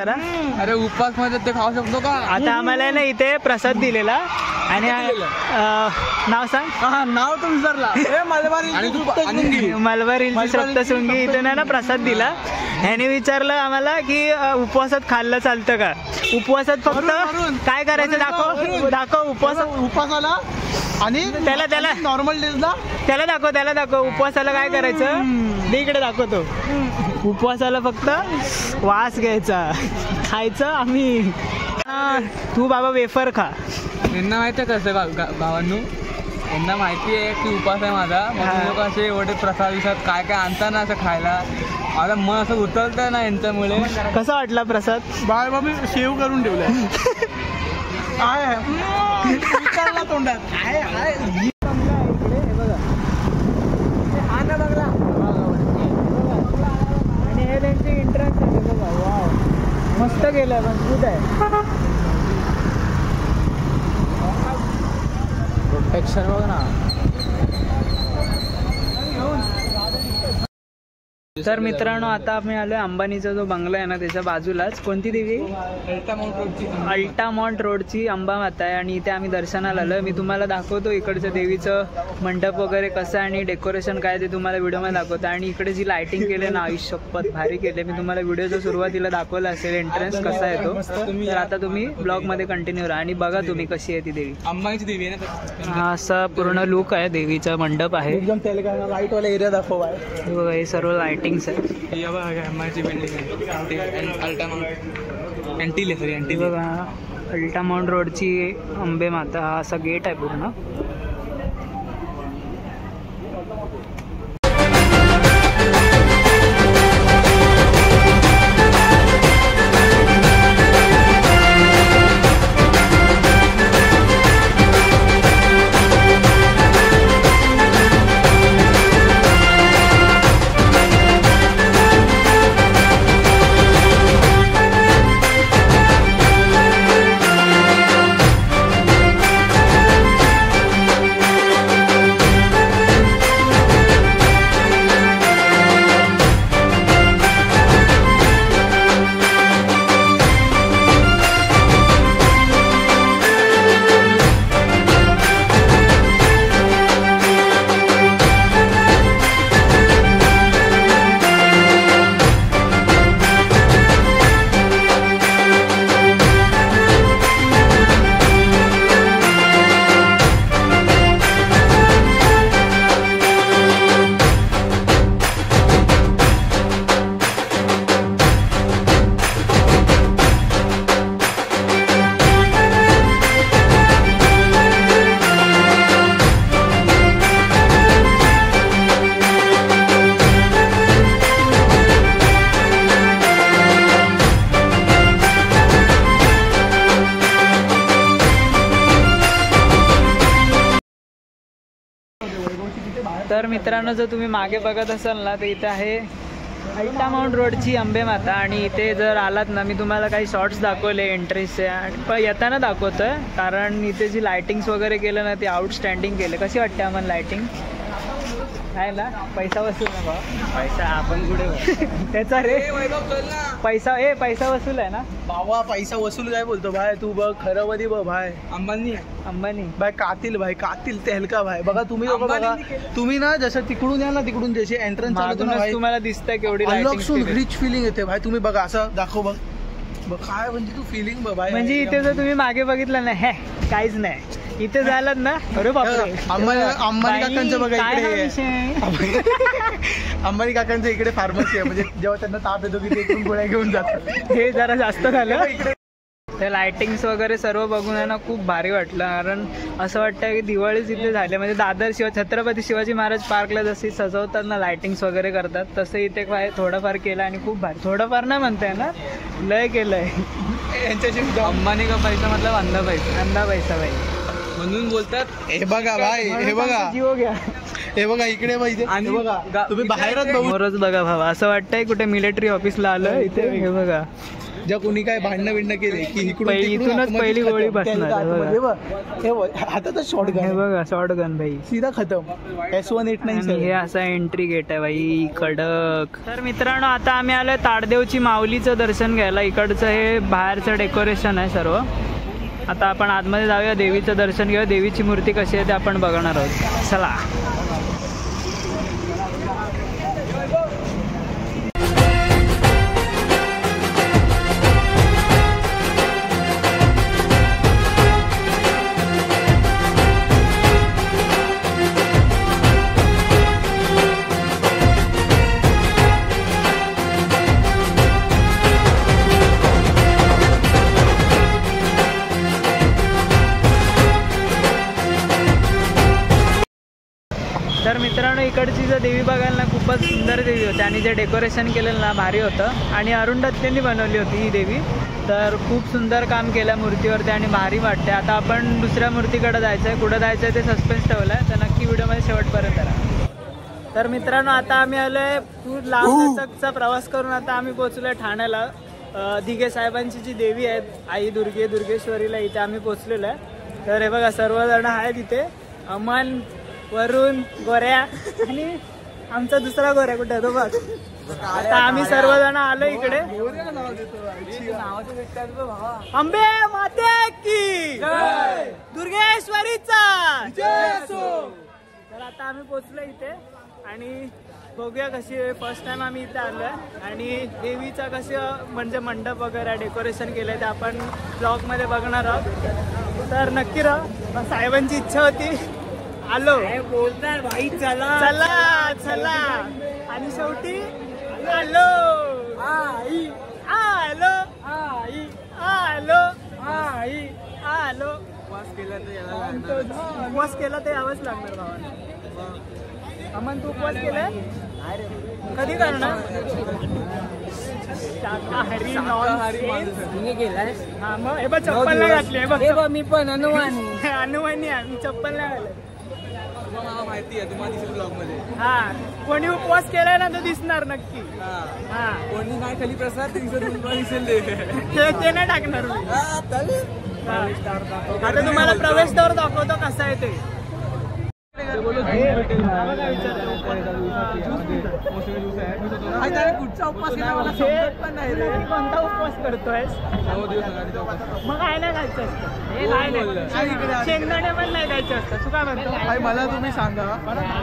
जरा? अरे उपवास मध्ये ते खाऊ शकतो का? आता आम्हाला ना इथे प्रसाद दिलेला आणि नाव सांग. नाव तर विसरला. मलबार हिलची सप्तशृंगी इथे ना प्रसाद दिला. ह्याने विचारलं आम्हाला की उपवासात खाल्लं चालतं का? उपवासात फक्त काय करायचं दाखव उपवासाला आणि त्याला नॉर्मल डेजला त्याला दाखव उपवासाला काय करायचं इकडे दाखवतो. उपवासाला फक्त वास घ्यायचा, खायचं आम्ही. तू बाबा वेफर खा. यांना माहिती आहे कसं भावांनो, यांना माहिती आहे की उपवास आहे माझा. लोक असे एवढे प्रसाद दिवसात काय काय आणतात ना असं खायला. आता मन असं उतरतं ना यांच्यामुळे. कसा वाटला प्रसाद? बाबा मी सेव करून ठेवलाय. काय विचारला तोंडात आणि हे त्यांची एंट्रन्स आहे बघा. वाव मस्त केलं, मजबूत आहे. प्रोटेक्शन बघ ना. तर मित्रांनो आता आम्ही आलोय अंबानीचा जो बंगला आहे ना त्याच्या बाजूलाच. कोणती देवी? अल्टामाउंट रोडची अंबामाता आहे आणि इथे आम्ही दर्शनाला आलोय. मी तुम्हाला दाखवतो इकडचं देवीचं मंडप वगैरे कसं आहे आणि डेकोरेशन काय ते तुम्हाला व्हिडिओमध्ये दाखवतो. आणि इकडे जी लाइटिंग केली ना आयुष्यपत भारी केले. मी तुम्हाला व्हिडिओच्या सुरुवातीला दाखवलं असेल एंट्रन्स कसा आहे तो. तर आता तुम्ही ब्लॉग मध्ये कंटिन्यू राहा आणि बघा तुम्ही कशी आहे ती देवी. अंबानीची देवी आहे ना. हा असा पूर्ण लुक आहे देवीचा मंडप आहे. एकदम लाईट वाला एरिया दाखव आहे. हे बघा हे सर्व लाइटिंग आहे. अंबानीची बिल्डिंग आहे. बघा अल्टामाउंट रोडची अंबे माता. हा असा गेट आहे पूर्ण. तर मित्रांनो जर तुम्ही मागे बघत असाल ना तर इथे आहे अल्टामाउंट रोडची अंबे माता. आणि इथे जर आलात ना मी तुम्हाला काही शॉर्ट्स दाखवले एंट्रीचे पण येताना दाखवतोय कारण इथे जी लाइटिंग्स वगैरे केलं ना ते आउटस्टँडिंग केले. कशी वाटते आम्हाला लाइटिंग? आहे ना पैसा वसूल ना भाऊ. पैसा आपण कुठे त्याचा रे पैसा वसूल आहे ना बाबा. पैसा वसूल काय बोलतो भाई तू बघ खरं मध्ये बघ भाई. अंबानी भाई कातील तेहलका भाई. बघा तुम्ही बघा तुम्ही ना जसं तिकडून या ना तिकडून जसे एंट्रन्स तुम्हाला दिसतंय केवढी रिच फिलिंग येते भाई. तुम्ही बघा असं दाखव बघ काय म्हणजे तू फिलिंग बघ भाई. म्हणजे इथे जर तुम्ही मागे बघितलं ना हे काहीच नाही. इथे जायलात ना अरे बापरे. अंबानी काकांचं बघा इकडे. अंबानी काकांचं इकडे फार्मसी आहे. म्हणजे जेव्हा त्यांना ताप येतो की ते इकडून गोळ्या घेऊन जातात. हे जरा जास्त झालं. ते लाइटिंग्स वगैरे सर्व बघून आहे ना खूप भारी वाटलं. कारण असं वाटतं की दिवाळीच इथे झाली. म्हणजे दादर छत्रपती शिवाजी महाराज पार्कला जशी सजवतात ना लाइटिंग्स वगैरे करतात तसं इथे काय थोडंफार केलं आणि खूप भारी. थोडंफार नाही म्हणताय ना लय केलंय. यांच्याशी अंबानी का पैसा मतलब अंधा पैसा भाई म्हणून बोलतात. हे बघा भाई हे बघा जिओ घ्या. हे बघा इकडे पाहिजे आणि बघा तुम्ही बाहेरच बघू समोरच बघा भावा, असं वाटतंय कुठे मिलिटरी ऑफिसला आलं इथे. हे बघा ज्या कोणी काय भांडणं बिंडणं केले की इथूनच पहिली गोळी बसणार. हातातच शॉर्ट हे गन बघा शॉर्ट गन भाई, सीधा खतम. S189 हे असा एंट्री गेट आहे भाई कडक. तर मित्रांनो आता आम्ही आलोय ताडदेवची माऊलीचं दर्शन घ्यायला. इकडचं हे बाहेरचं डेकोरेशन आहे सर्व. आता आपण आतमध्ये जाऊया, देवीचं दर्शन घेऊया. देवीची मूर्ती कशी आहे ते आपण बघणार आहोत. चला. तर मित्रांनो इकडची जर देवी बघायला ना खूपच सुंदर देवी होती आणि जे डेकोरेशन केलेलं ना भारी होतं. आणि अरुण दत्तेंनी बनवली होती ही देवी. तर खूप सुंदर काम केलं मूर्तीवरती आणि भारी वाटते. आता आपण दुसऱ्या मूर्तीकडे जायचं आहे. कुठं जायचं आहे ते सस्पेन्स ठेवलं आहे, तर नक्की व्हिडिओमध्ये शेवटपर्यंत राहा. तर मित्रांनो आता आम्ही आलो आहे खूप लांब लचकचा प्रवास करून आता आम्ही पोहोचलो आहे ठाण्याला. दिघे साहेबांची जी देवी आहेत आई दुर्गेश्वरीला, इथे आम्ही पोहोचलेलो आहे. तर हे बघा सर्वजण आहेत इथे. अमन, वरुण, गोऱ्या आणि आमचा दुसरा गोऱ्या कुठे आहे तो बघ. आता आम्ही सर्वजण आलो इकडे. अंबे माते की दुर्गेश्वरीचा. तर आता आम्ही पोचलो इथे आणि बघूया कशी फर्स्ट टाइम आम्ही इथे आलोय. आणि देवीचा कसं म्हणजे मंडप वगैरे डेकोरेशन केलंय ते आपण ब्लॉग मध्ये बघणार आहोत. तर नक्की राहा. साहेबांची इच्छा होती, आलो बोलणार भाई. चला चला चला आणि शेवटी आलो. आई आलो, आई आलो, आई आलो. उपवास केला तर यावंच लागणार भावाला. अमन तू उपवास केलाय कधी करणार? शाकाहारी नॉन केलाय. हा मग हे बघ चप्पल नाही घातली. हे बघ मी पण अनुवानी आहे, मी चप्पल नाही घातली. माहिती आहे तुम्हाला दिसेल ब्लॉग मध्ये. हा कोणी उपवास केलाय ना तो दिसणार नक्की. हा कोणी नाही खाली प्रसाद दिसेल ते नाही टाकणार मी. आता तुम्हाला प्रवेशद्वार दाखवतो कसं आहे ते. कुठचा उपवास केला मला समजत पण नाही रे. कोणता उपवास करतोय? मग काय नाही खायचं असतं. शेंगदाणे पण नाही खायचं असतं. तू काय म्हणतो? मला तुम्ही सांगा.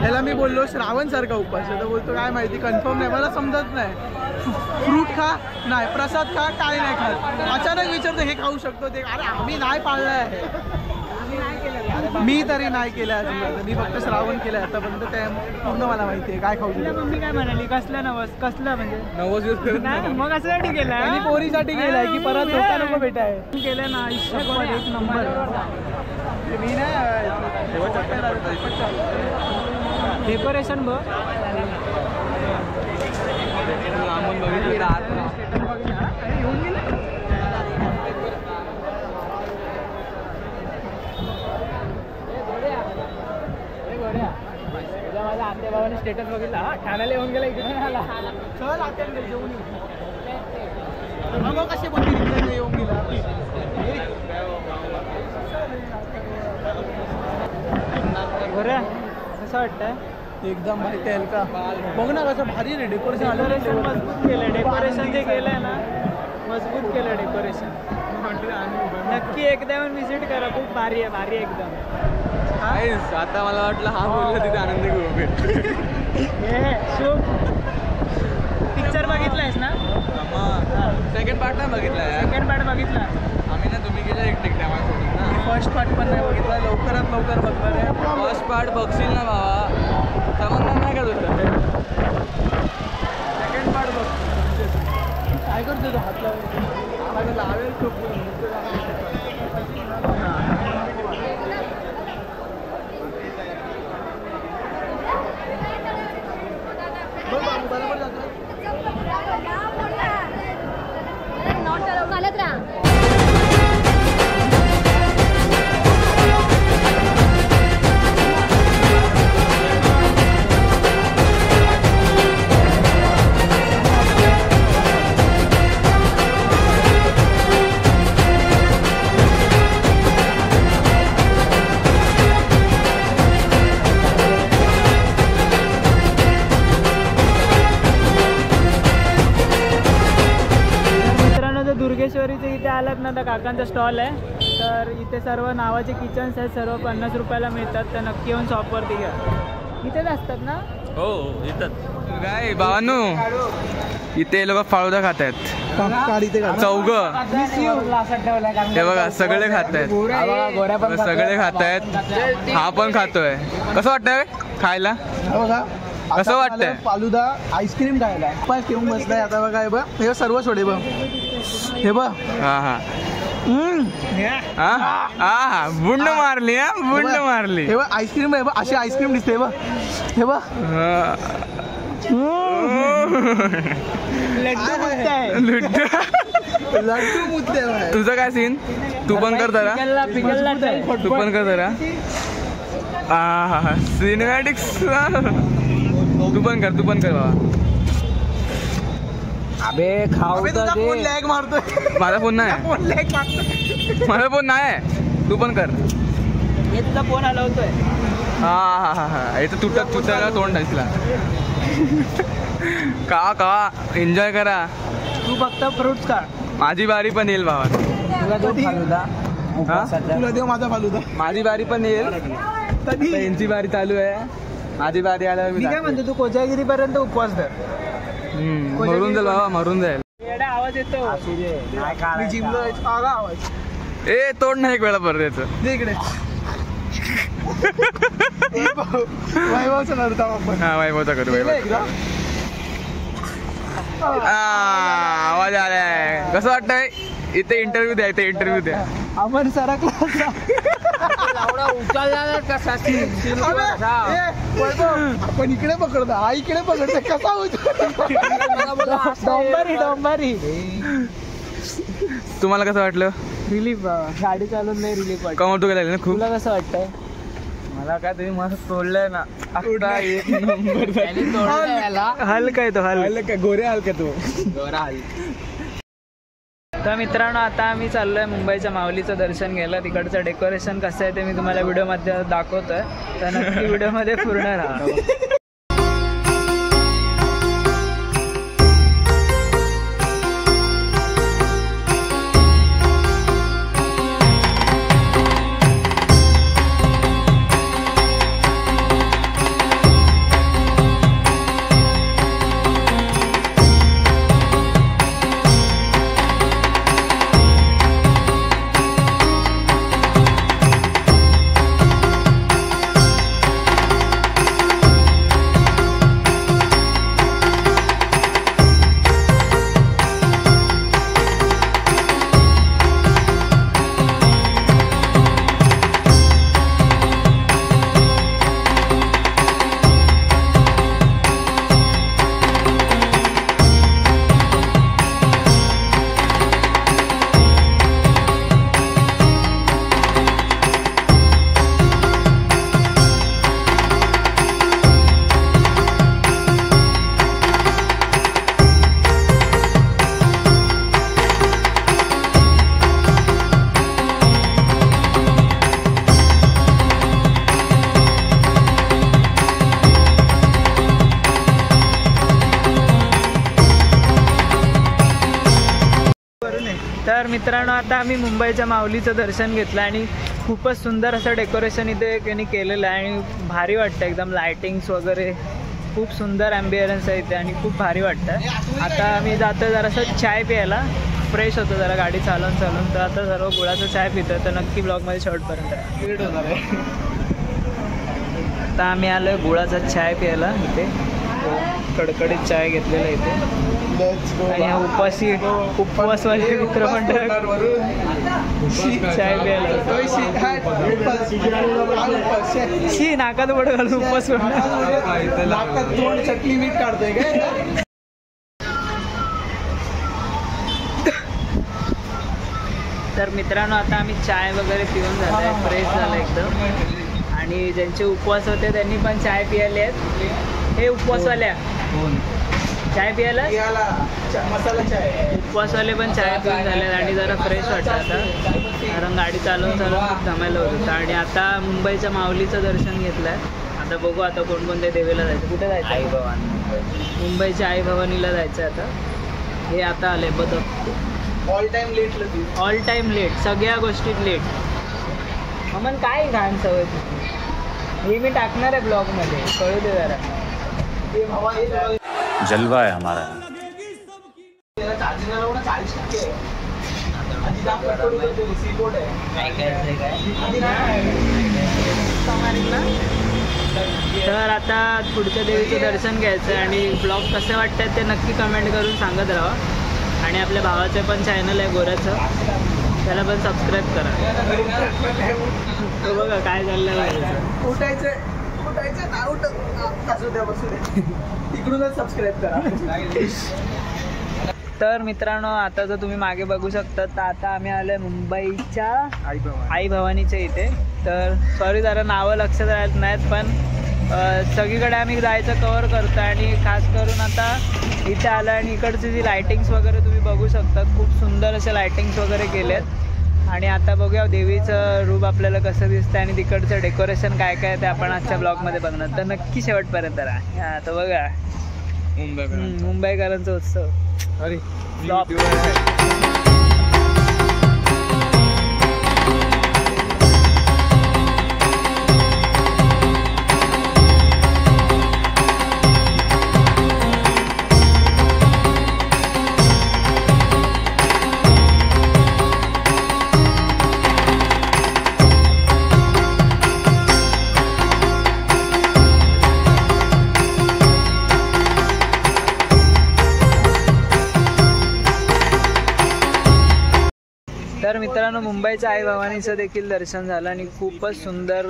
ह्याला मी बोललो श्रावण सारखा उपवास आहे, तर बोलतो काय माहिती कन्फर्म नाही, मला समजत नाही. फ्रूट खा नाही, प्रसाद खा काय नाही खात. अचानक विचारतो हे खाऊ शकतो ते. अरे आम्ही नाही पाळलंय आहे. मी तरी नाही केलं अजून. मी फक्त श्रावण केलंय आतापर्यंत. ते पूर्ण मला माहिती आहे काय खाऊ शकतो. मम्मी काय म्हणाली कसलं नवस कसलं म्हणजे नवस नाही मग कशासाठी केलं? मी पोरीसाठी केलाय की परत धोका नको भेटाय. केलं ना आयुष्यात एक नंबर. मी नाही डेकोरेशन बघ. लांबून बघितलं माझ्या आत्या बाबाने स्टेटस बघितला. ठाण्याला येऊन गेला इकडे आला. चल आत्याला जेवून येऊ. कसे बोलते येऊन गेला. बरं कसं वाटतंय? एकदम माहिती आहे का बघ ना कसं भारी रे डेकोरेशन. मजबूत केलं डेकोरेशन जे केलंय ना, मजबूत केलं डेकोरेशन. नक्की एकदा येऊन व्हिजिट करा. खूप भारी आहे, भारी एकदम. आता मला वाटलं हा बोलला तिथे आनंदी ग्रुप. पिक्चर बघितलायस ना? सेकंड पार्ट नाही बघितला. सेकंड पार्ट बघितला आम्ही ना तुम्ही गेला एकटे आम्हाला. फर्स्ट पार्ट पण नाही बघितला. लवकरात लवकर बघणार आहे. फर्स्ट पार्ट बघशील ना बाबा, समजणार नाही का तुझं. सेकंड पार्ट बघ. काय करतो तो हात लावून लावेल खूप. डेकोरीचे इथे आलात ना तर काकांचा स्टॉल आहे. तर इथे सर्व नावाचे किचन्स आहेत, सर्व 50 रुपयाला मिळतात. तर नक्की येऊन शॉपवरती घ्या. इथेच असतात ना? हो इथं काय भावांनो, इथे लोक फालुदा खात आहेत. चौघ हे बघा सगळे खात आहेत, सगळे खात आहेत. हा पण खातोय. कसं वाटतंय खायला? कसं वाटतंय? फालुदा आईस्क्रीम खायला पण ठेवून बसलाय आता बघा. हे बघ हे सर्व सोडे बघ. हे बघ हा हा हा बुंड मारली. हा बुंड मारली. हे बघ आईस्क्रीम आहे बघ. अशी आईस्क्रीम दिसते हे बघ. हे बघ लड्डू मुद्दे. तुझं काय सीन? तू पण कर जरा. तू पण कर जरा. हा सिनेमॅटिक्स. तू पण कर बाबा. अबे खाऊ फोन लॅग मारतोय. माझा फोन नाही. फोन लॅग मारतोय. माझा फोन नाही. तू पण कर. हे तुझा फोन हलवतोय. हा इथं तुटायला तोंड दिसला. का एन्जॉय करा. तू फक्त फ्रुट्स खा. माझी बारी पण येईल भावा. तुला देऊ फालुदा. तुला देऊ माझा फालुदा. माझी बारी पण येईल. कधी यांची बारी चालू आहे. माझी बारी आल्यावर मी काय म्हणतो, तू कोजागिरी पर्यंत उपवास धर. मरून जाईल बाबा, मरून जाईल. एवढा आवाज येतो. मी जिमला जायचो. आवाज ए तोड नाही एक वेळा परत याचं. इकडे वैभवचा नव्हता आपण. हा वैभवचा करू. वैभव आवाज आलाय. कसं वाटतंय? इथे इंटरव्ह्यू द्या. अमन सरकला. आपण इकडे पकडतो. हा इकडे पकडतो. कसा होतो? डोंबारी. तुम्हाला कसं वाटलं? रिलीफ. गाडी चालून नाही रिलीफ वाटत. कमर तू गेला ना खूप. तुला कसं वाटतंय? मला काय तुम्ही मस्त तोडलंय ना. आता एक नंबर. हलका आहे तो. काय गोऱ्या हलका तू. तर मित्रांनो, आता आम्ही चाललोय मुंबईच्या माऊलीचं दर्शन घ्यायला. तिकडचं डेकोरेशन कसं आहे ते मी तुम्हाला व्हिडिओमध्ये दाखवतोय. तर नक्की व्हिडिओमध्ये पूर्ण राहा. तर मित्रांनो, आता आम्ही मुंबईच्या माऊलीचं दर्शन घेतलं आणि खूपच सुंदर असं डेकोरेशन इथे त्यांनी केलेलं आहे आणि भारी वाटतं. एकदम लायटिंग्स वगैरे खूप सुंदर ॲम्बियन्स आहे इथे आणि खूप भारी वाटतं. आता आम्ही जातो जरासं चाय प्यायला. फ्रेश होतो जरा गाडी चालवून. तर आता सर्व गुळाचा चाय पितो. तर नक्की ब्लॉगमध्ये शेवटपर्यंत होणार आहे. आता आम्ही आलो आहे गुळाचा चाय प्यायला इथे. कडकडीत चाय घेतलेला इथे. आणि हा उपवासवाले मित्र मंडळ चाय प्यायला. शी नाकात बड घालून उपवास तोंड चटणी मीठ काढतोय काय. तर मित्रांनो, आता आम्ही चाय वगैरे पिऊन झालं आहे. फ्रेश झालं एकदम. आणि ज्यांचे उपवास होते त्यांनी पण चाय पियाले आहेत. हे उपवासवाल्या चाय पियाला मसाला चाय. उपवासवाले पण चाय पिऊन झाले आणि जरा फ्रेश वाटतं आता. कारण गाडी चालवून खूप थांबायला होत होतं. आणि आता मुंबईच्या माऊलीचं दर्शन घेतलं आहे. आता बघू आता कोणकोणत्या देवीला जायचं. कुठे जायचं? आई भवानी. मुंबईच्या आई भवानीला जायचं आता. हे आता आले बदक. All time let all time late, सगळ्या गोष्टीत लेट. अमन काय घाण सवय तुझी? हे मी टाकणार आहे ब्लॉग मध्ये, कळू दे जरा. जलवा है हमारा. तर आता पुढच्या देवीचं दर्शन घ्यायचं आहे आणि ब्लॉग कसे वाटतात ते नक्की कमेंट करून सांगत राहा. आणि आपल्या भावाचं पण चॅनल आहे गोऱ्याचं, त्याला पण सबस्क्राईब करा. तो बघा काय चाललंय. उठायचं इकडूनच सबस्क्राईब करा. तर मित्रांनो, आता जर तुम्ही मागे बघू शकता तर आता आम्ही आलोय मुंबईच्या आई भवानीच्या इथे. तर सॉरी जरा नावं लक्षात राहत नाहीत, पण सगळीकडे आम्ही जायचं कवर करतो आणि खास करून आता इथे आलं. आणि इकडची जी लायटिंग्स वगैरे तुम्ही बघू शकता, खूप सुंदर असे लायटिंग्स वगैरे केलेत. आणि आता बघूया देवीचं रूप आपल्याला कसं दिसतं आणि तिकडचं डेकोरेशन काय काय ते आपण आजच्या ब्लॉगमध्ये बघणार. तर नक्की शेवटपर्यंत राहा. हां, तर बघा मुंबईकरांचा उत्सव. अरे ब्लॉग तर मित्रांनो, मुंबईच्या आई भवानीचं देखील दर्शन झालं आणि खूपच सुंदर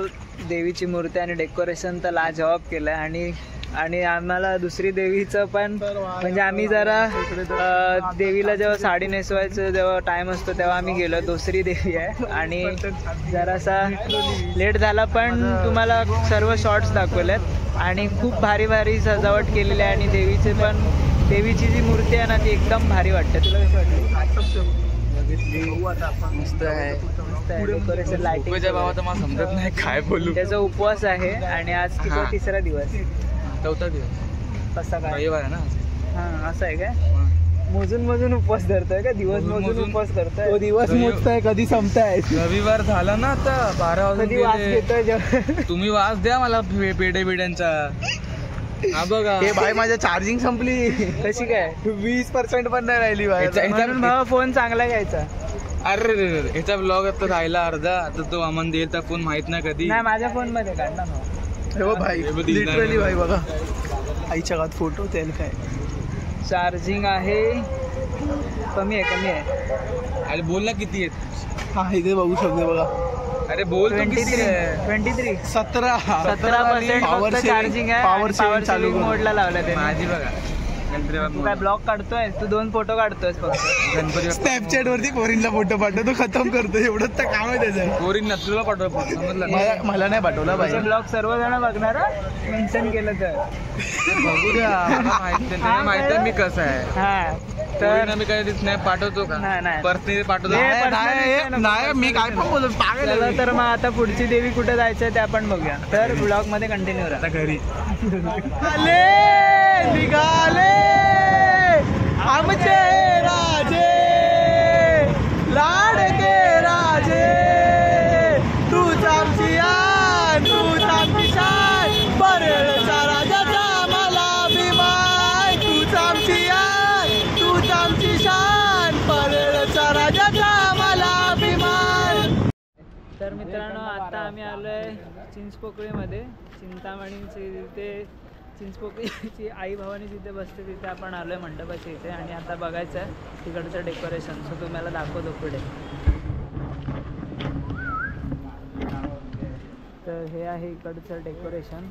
देवीची मूर्ती आणि डेकोरेशन तर लाजवाब केलं आहे. आणि आम्हाला दुसरी देवीचं पण म्हणजे आम्ही जरा देवीला जेव्हा साडी नेसवायचं जेव्हा टाईम असतो तेव्हा आम्ही गेलो. दुसरी देवी आहे आणि जरासा लेट झाला, पण तुम्हाला सर्व शॉर्ट्स दाखवलेत आणि खूप भारी भारी सजावट केलेली आहे. आणि देवीची जी मूर्ती आहे ना ती एकदम भारी वाटते. तुला कशी वाटली? मस्त आहे. डेकोरेशन लाईटिंग भावाचं मला समजत नाही काय बोलू. त्याचा उपवास आहे आणि आज तिचा तिसरा दिवस, चौथा दिवस. कसा काय रविवार आहे ना. हां, असं आहे काय? मोजून उपवास धरतोय का? दिवस मोजून उपवास करतोय? तो दिवस मोजताय कधी संपताय? रविवार झाला ना आता 12 कधी वास घेतोय तुम्ही वास द्या मला पेढे बिड्यांचा. हा बघा हे भाई माझ्या चार्जिंग संपली. कशी काय? 20% पण नाही राहिली भाई. म्हणून भावा फोन चांगला घ्यायचा. अरे याचा ब्लॉग आता राहिला अर्धा, आता तो अमन देईल तर फोन माहित नाही कधी. नाही, माझ्या फोन मध्ये काढ ना भाई. लिटरली भाई बघा आईच्या गात फोटो त्याला काय चार्जिंग आहे. कमी आहे. अरे बोल ना किती आहेत. हा इथे बघू शकतो बघा. अरे बोल 23 17% फक्त चार्जिंग आहे. पॉवर सेव्हिंग मोडला लावलं ते. माझी बघा. तू काय ब्लॉग काढतोय? तू 2 फोटो काढतोय फक्त. गणपती स्नॅपचॅट वरती पोरींला फोटो पाठवतो, खतम करतो. एवढंच तर काम आहे त्याचं. पोरींना तुला पाठव समजलं. मला नाही पाठवला भाई. ब्लॉग सर्वजण बघणार मेन्शन केलं तर. बघू द्या. माहिती आहे मी कसं आहे. हा, तर मी काय स्नॅप पाठवतो का? नाही. पर्सनली पाठवतो. नाही मी काय पण बोलतो पागल. चला तर मग आता पुढची देवी कुठे जायचंय ते आपण बघूया. तर ब्लॉग मध्ये कंटिन्यू राहा. घरी निघाले आमचे राजे, लाडके राजे. तूच आमची आन, तूच आमची शान, परळचा राजाचा मला अभिमान. तूच आमची आन, तूच आमची शान, परळचा राजाचा मला अभिमान. तर मित्रांनो, आता आम्ही आलोय चिंचपोकळीमध्ये. चिंतामणीची तिथे चिंचपोकळीची आई भवानी जिथे बसते तिथे आपण आलोय मंडपाच्या इथे. आणि आता बघायचं आहे तिकडचं डेकोरेशन. सो तुम्हाला दाखवतो पुढे. तर हे आहे इकडचं डेकोरेशन.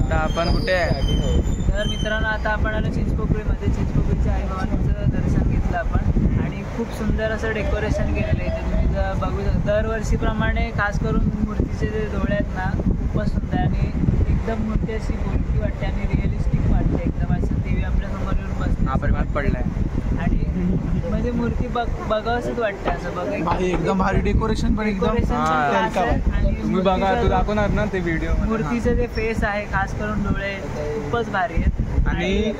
आता आपण कुठे आहे? तर मित्रांनो आता आपण आलो चिंचपोकळीमध्ये. चिंचपोकळीच्या आई बाबांचं दर्शन घेतलं आपण आणि खूप सुंदर असं डेकोरेशन केलेलं आहे. ते तुम्ही जर बघू शकता दरवर्षीप्रमाणे खास करून मूर्तीचे जे डोळे आहेत ना खूपच सुंदर आणि एकदम मूर्ती अशी बोलकी वाटते आणि रिअलिस्टिक वाटते एकदम. असं देवी आपल्या समोर येऊन बसते हा परिमाण पडलाय आणि म्हणजे मूर्ती बघावंच वाटतं असं बघा. एकदम भारी डेकोरेशन पण एकदम तुम्ही बघा तू दाखवणार ना ते व्हिडिओ. मूर्तीचं जे फेस आहे खास करून डोळे खूपच भारी आहेत. आणि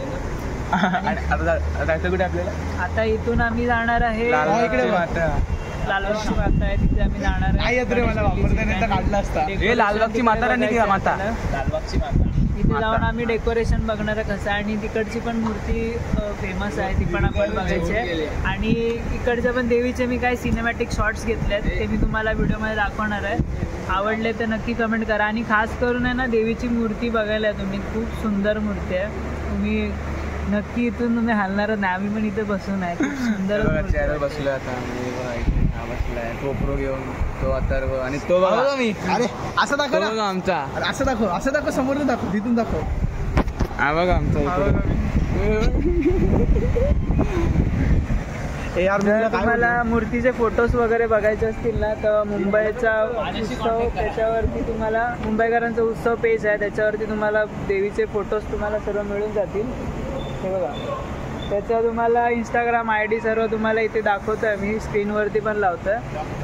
आता जायचं कुठे आपल्याला? आता इथून आम्ही जाणार आहे लालबागची माता. लालबागची माता आहे तिथे आम्ही जाणार आहे. लालबागची माता राणी माता तिथे जाऊन आम्ही डेकोरेशन बघणार आहे कसं आणि तिकडची पण मूर्ती फेमस आहे ती पण आपण बघायची आहे. आणि इकडच्या पण देवीचे मी काही सिनेमॅटिक शॉट्स घेतले आहेत ते मी तुम्हाला व्हिडिओमध्ये दाखवणार आहे. आवडले तर नक्की कमेंट करा. आणि खास करून आहे ना देवीची मूर्ती बघायला तुम्ही खूप सुंदर मूर्ती आहे. तुम्ही नक्की इथून तुम्ही हलणार नाही. आम्ही पण इथे बसून आहे खूप सुंदर चेअरवर बसलोय आता. बसलाय कोपरो घेऊन तो अथर्व आणि तो बघा मी. अरे असं दाखव ना आमचा. असं दाखव समोर दाखव तिथून दाखव. हा बघा आमचा. तुम्हाला मूर्तीचे फोटोज वगैरे बघायचे असतील ना तर मुंबईचा उत्सव त्याच्यावरती तुम्हाला मुंबईकरांचा उत्सव पेज आहे त्याच्यावरती तुम्हाला देवीचे फोटोज तुम्हाला सर्व मिळून जातील. हे बघा त्याचं तुम्हाला इंस्टाग्राम ID सर्व तुम्हाला इथे दाखवतो आहे मी स्क्रीनवरती पण लावतो आहे.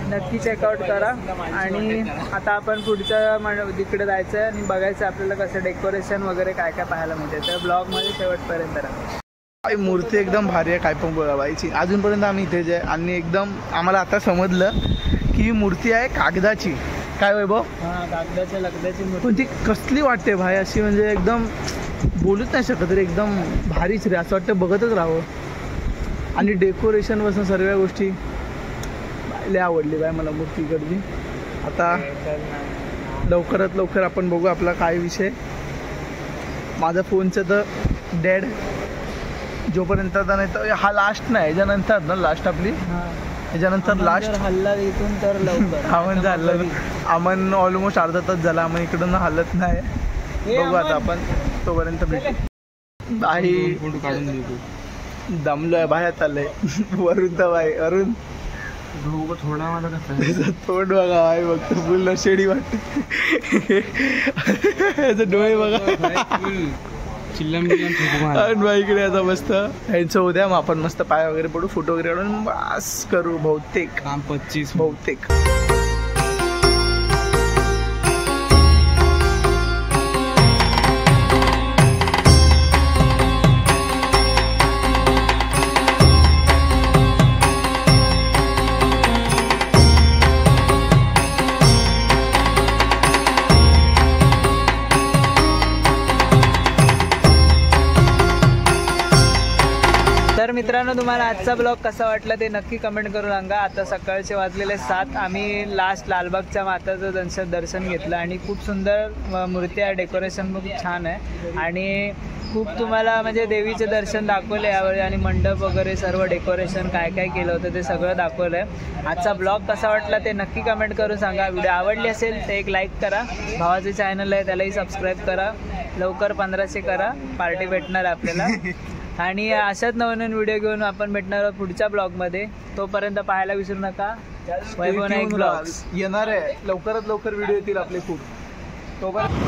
नक्की चेकआउट करा. आणि आता आपण पुढच्या तिकडे जायचं आहे आणि बघायचं आपल्याला कसं डेकोरेशन वगैरे काय काय पाहायला मिळते. तर ब्लॉगमध्ये शेवटपर्यंत राहा. मूर्ती एकदम भारी आहे काय पण बोला बाईची. अजूनपर्यंत आम्ही इथेच आहे आणि एकदम आम्हाला आता समजलं की ही मूर्ती आहे कागदाची. काय वैभव? हां कागदाच्या लगद्याची मूर्ती. पण ती कसली वाटते भाई अशी म्हणजे एकदम बोलूच नाही शकत रे. एकदम भारीच रे असं वाटतं बघतच राहावं. आणि डेकोरेशन पासून सर्व गोष्टी लय आवडली बाय मला मूर्तीकडची. आता लवकरात लवकर आपण बघू आपला काय विषय. माझा फोनचं तर डेड जोपर्यंत आता नाही तर हा लास्ट नाही याच्यानंतर ना लास्ट आपली याच्यानंतर लास्ट हल्ला इथून तर लवकर अमन झालं. अमन ऑलमोस्ट अर्धा तास झाला अमन इकडून हलत नाही. बघू आता आपण तोपर्यंत भेटू. बाई काढून देतो. दमलोय बाहेर चाललंय वरून तर बाई अरुण थोडा मला कसं तोंड बघा बाई बघतो फुल नशेडी वाटते. डोळे बघा चिल्लम बाई इकडे आता मस्त यांचं उद्या मग आपण मस्त पाय वगैरे पडू फोटो वगैरे काढून बस करू बहुतेक 25 बहुतेक. तर मित्रांनो तुम्हाला आजचा ब्लॉग कसा वाटला ते नक्की कमेंट करून सांगा. आता सकाळचे वाजलेले 7. आम्ही लास्ट लालबागच्या माताचं दर्शन घेतलं आणि खूप सुंदर मूर्ती आहे. डेकोरेशन खूप छान आहे आणि खूप तुम्हाला म्हणजे देवीचे दर्शन दाखवले यावेळी आणि मंडप वगैरे सर्व डेकोरेशन काय काय केलं होतं ते सगळं दाखवलं आहे. आजचा ब्लॉग कसा वाटला ते नक्की कमेंट करून सांगा. व्हिडिओ आवडली असेल तर एक लाईक करा. भावाचे चॅनल आहे त्यालाही सबस्क्राईब करा. लवकर 1500 करा. पार्टी भेटणार आपल्याला. आणि अशाच नवीन व्हिडिओ घेऊन आपण भेटणार आहोत पुढच्या ब्लॉगमध्ये. तोपर्यंत पाहायला विसरू नका वैभव नाईक ब्लॉग्स. येणार आहे लवकरात लवकर व्हिडिओ येतील आपले खूप. तोपर्यंत